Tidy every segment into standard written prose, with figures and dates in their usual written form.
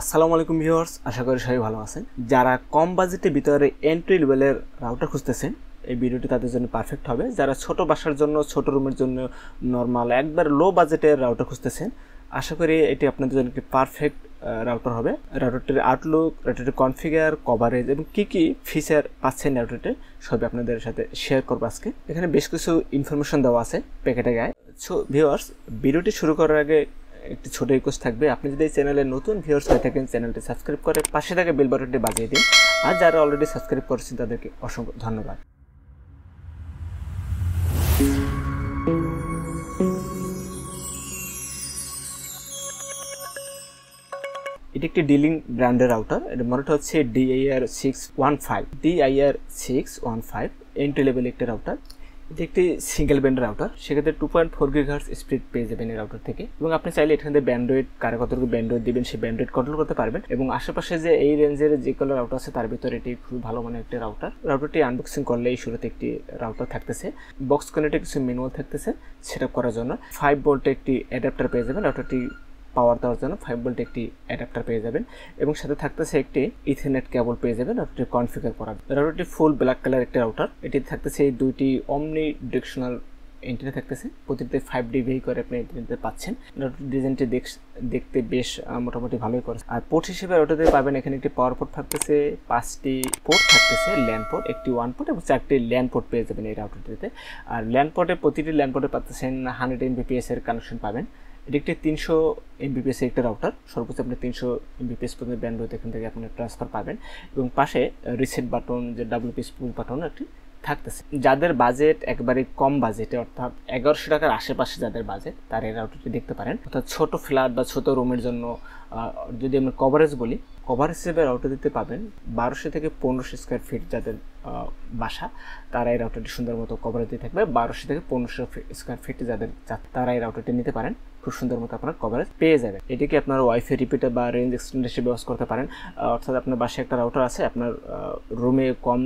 আসসালামু আলাইকুম ভিউয়ার্স, আশা করি সবাই ভালো আছেন। যারা কম বাজেটের ভিতরে এন্ট্রি লেভেলের রাউটার খুঁজতেছেন, এই ভিডিওটি তাদের জন্য পারফেক্ট হবে। যারা ছোট বাসার জন্য, ছোট রুমের জন্য নর্মাল একবার লো বাজেটের রাউটার খুঁজতেছেন, আশা করি এটি আপনাদের জন্য একটি পারফেক্ট রাউটার হবে। রাউটারটির আউটলুক, রাউটারটির কনফিগার, কভারেজ এবং কী কী ফিচার পাচ্ছেন রাউটারটি সবই আপনাদের সাথে শেয়ার করবো আজকে। এখানে বেশ কিছু ইনফরমেশন দেওয়া আছে প্যাকেটে গায়ে। সো ভিউয়ার্স, ভিডিওটি শুরু করার আগে একটি ছোট রিকোয়েস্ট থাকবে, আপনি যদি এই চ্যানেলে নতুন ভিউয়ার্স হয়ে থাকেন চ্যানেলটি সাবস্ক্রাইব করে পাশে থাকা বেল বাটনটি বাজিয়ে দিন। আর যারা অলরেডি সাবস্ক্রাইব করেছেন তাদেরকে অসংখ্য ধন্যবাদ। এটি একটি ডিলিং ব্র্যান্ডের রাউটার। এর মডেলটা হচ্ছে DIR615 এন্ট্রি লেভেল একটি রাউটার। এটি একটি সিঙ্গেল ব্যান্ড রাউটার, সেক্ষেত্রে 2.4 GHz স্পিড পেয়ে যাবেন এই রাউটার থেকে। এবং আপনি চাইলে এখানে ব্যান্ডউইথ কারে কতটুকু ব্যান্ডউইথ দিবেন সেই ব্যান্ডউইথ কন্ট্রোল করতে পারবেন। এবং আশেপাশে যে এই রেঞ্জের যে কল রাউটার আছে তার ভিতরে এটি খুব ভালো মানের একটি রাউটার। রাউটারটি আনবক্সিং করলেই শুরুতে একটি রাউটার থাকতেছে, বক্স কানেক্টে কিছু ম্যানুয়াল থাকতেছে সেটআপ করার জন্য। 5 ভোল্টে একটি অ্যাডাপ্টার পেয়ে যাবেন, রাউটারটি পাওয়ার দেওয়ার জন্য 5 ভোল্ট একটি অ্যাডাপ্টার পেয়ে যাবেন। এবং সাথে থাকতেছে একটি ইথারনেট কেবল পেয়ে যাবেন রাউটারটি কনফিগার করা। রাউটারটি ফুল ব্ল্যাক কালার একটি রাউটার। এটি থাকতেছে এই দুইটি অমনি ডিরেকশনাল এন্টেনা থাকতেছে, প্রতিটিতে 5 dB করে আপনি এন্টেনাতে পাচ্ছেন। রাউটার ডিজাইনটি দেখতে বেশ মোটামুটি ভালোই করেছে। আর পোর্ট হিসেবে রাউটারতে পাবেন এখানে একটি পাওয়ার পোর্ট থাকতেছে, 5টি পোর্ট থাকতেছে, ল্যান পোর্ট, একটি ওয়ান পোর্ট এবং 4টি ল্যান পোর্ট পেয়ে যাবেন এই রাউটারটিতে। আর ল্যান পোর্টে প্রতিটি ল্যান পোর্টে পাচ্ছেন 100 Mbps এর কানেকশন পাবেন। এটি একটি 300 Mbps এর একটা রাউটার, সর্বোচ্চ আপনি 300 Mbps পর্যন্ত ব্যান্ডউইথ এখান থেকে আপনি ট্রান্সফার পাবেন। এবং পাশে রিসেট বাটন, যে WPS পুশ বাটন একটি থাকতেছে। যাদের বাজেট একবারে কম বাজেটে, অর্থাৎ 1100 টাকার আশেপাশে যাদের বাজেট, তার এই রাউটারটি দেখতে পারেন। অর্থাৎ ছোট ফ্ল্যাট বা ছোট রুমের জন্য যদি আমরা কভারেজ বলি, কভারেজ হিসেবে রাউটার দিতে পাবেন 1200 থেকে 1500 স্কোয়ার ফিট যাদের বাসা, তারা এই রাউটারটি সুন্দর মতো কভারেজ দিয়ে থাকবে। 1200 থেকে 1500 স্কোয়ার ফিট যাদের, তারা এই রাউটারটি নিতে পারেন, খুব সুন্দর মতো আপনার কভারেজ পেয়ে যাবেন। এটিকে আপনার ওয়াইফাই রিপিটার বা রেঞ্জ এক্সটেন্ডার হিসেবে ব্যবহার করতে পারেন। অর্থাৎ আপনার বাসায় একটা রাউটার আছে, আপনার রুমে কম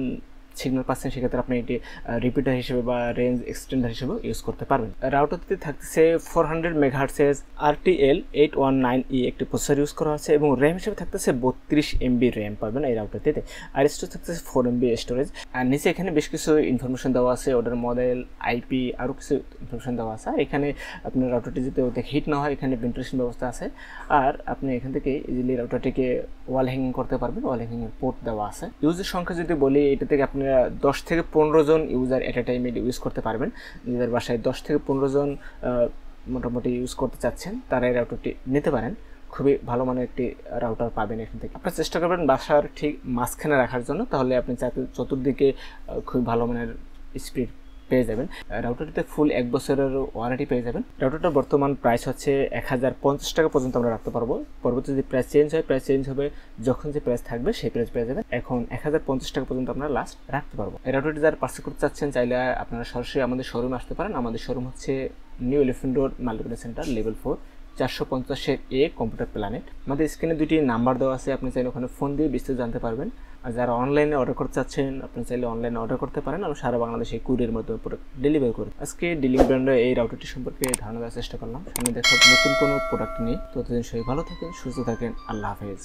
সিগন্যাল পাচ্ছেন, সেক্ষেত্রে আপনি এটি রিপিটার হিসেবে বা রেঞ্জ এক্সটেন্ডার হিসেবে ইউজ করতে পারবেন। রাউটারটিতে থাকতেছে 400 MHz RTL 819E একটি প্রসেসর ইউজ করা আছে। এবং র্যাম হিসেবে থাকতেছে 32 MB র্যাম পাবেন এই রাউটারটিতে। আর স্টোরেজ থাকতেছে 4 MB স্টোরেজ। আর নিচে এখানে বেশ কিছু ইনফরমেশন দেওয়া আছে, অর্ডার মডেল, IP, আরও কিছু ইনফরমেশন দেওয়া আছে। আর এখানে আপনার রাউটারটি যাতে ওতে হিট না হয়, এখানে ভেন্টিলেশন ব্যবস্থা আছে। আর আপনি এখান থেকে ইজিলি রাউটারটিকে ওয়াল হ্যাঙ্গিং করতে পারবেন, ওয়াল হ্যাঙ্গিংয়ের পোর্ট দেওয়া আছে। ইউজের সংখ্যা যদি বলি, এটা থেকে আপনি 10 থেকে 15 জন ইউজার এট এ টাইমে ইউজ করতে পারবেন। নিজেদের বাসায় 10 থেকে 15 জন মোটামুটি ইউজ করতে চাচ্ছেন, তারা এই রাউটারটি নিতে পারেন। খুবই ভালো মানের একটি রাউটার পাবেন এখান থেকে। আপনার চেষ্টা করবেন বাসার ঠিক মাঝখানে রাখার জন্য, তাহলে আপনি চতুর্দিকে খুবই ভালো মানের স্পিড পেয়ে যাবেন। রাউটারটিতে ফুল 1 বছরের ওয়ারেন্টি পেয়ে যাবেন। রাউটারটার বর্তমান প্রাইস হচ্ছে 1050 টাকা পর্যন্ত আমরা রাখতে পারবো। পরবর্তী যদি প্রাইস চেঞ্জ হয়, প্রাইস চেঞ্জ হবে, যখন যে প্রাইস থাকবে সেই প্রাইস পেয়ে যাবেন। এখন 1050 টাকা পর্যন্ত আমরা লাস্ট রাখতে পারবো। এই রাউটারটি যারা পার্সেল করতে চাচ্ছেন, চাইলে আপনারা সরাসরি আমাদের শোরুমে আসতে পারেন। আমাদের শোরুম হচ্ছে new elephant road, multimedia centre, level 4, 450A computer planet. আমাদের স্ক্রিনে 2টি নাম্বার দেওয়া আছে, আপনি চাইলে ওখানে ফোন দিয়ে বিস্তারিত জানতে পারবেন। আর যারা অনলাইনে অর্ডার করতে চাচ্ছেন, আপনি চাইলে অনলাইনে অর্ডার করতে পারেন। আমরা সারা বাংলাদেশে কুরিয়ার মাধ্যমে প্রোডাক্ট ডেলিভারি করি। আজকে ডিলিং ব্র্যান্ডের এই রাউটারটি সম্পর্কে ধারণা দেওয়ার চেষ্টা করলাম। সামনে দেখা নতুন কোনো প্রোডাক্ট নিয়ে। ততদিন সবাই ভালো থাকেন, সুস্থ থাকেন। আল্লাহ হাফেজ।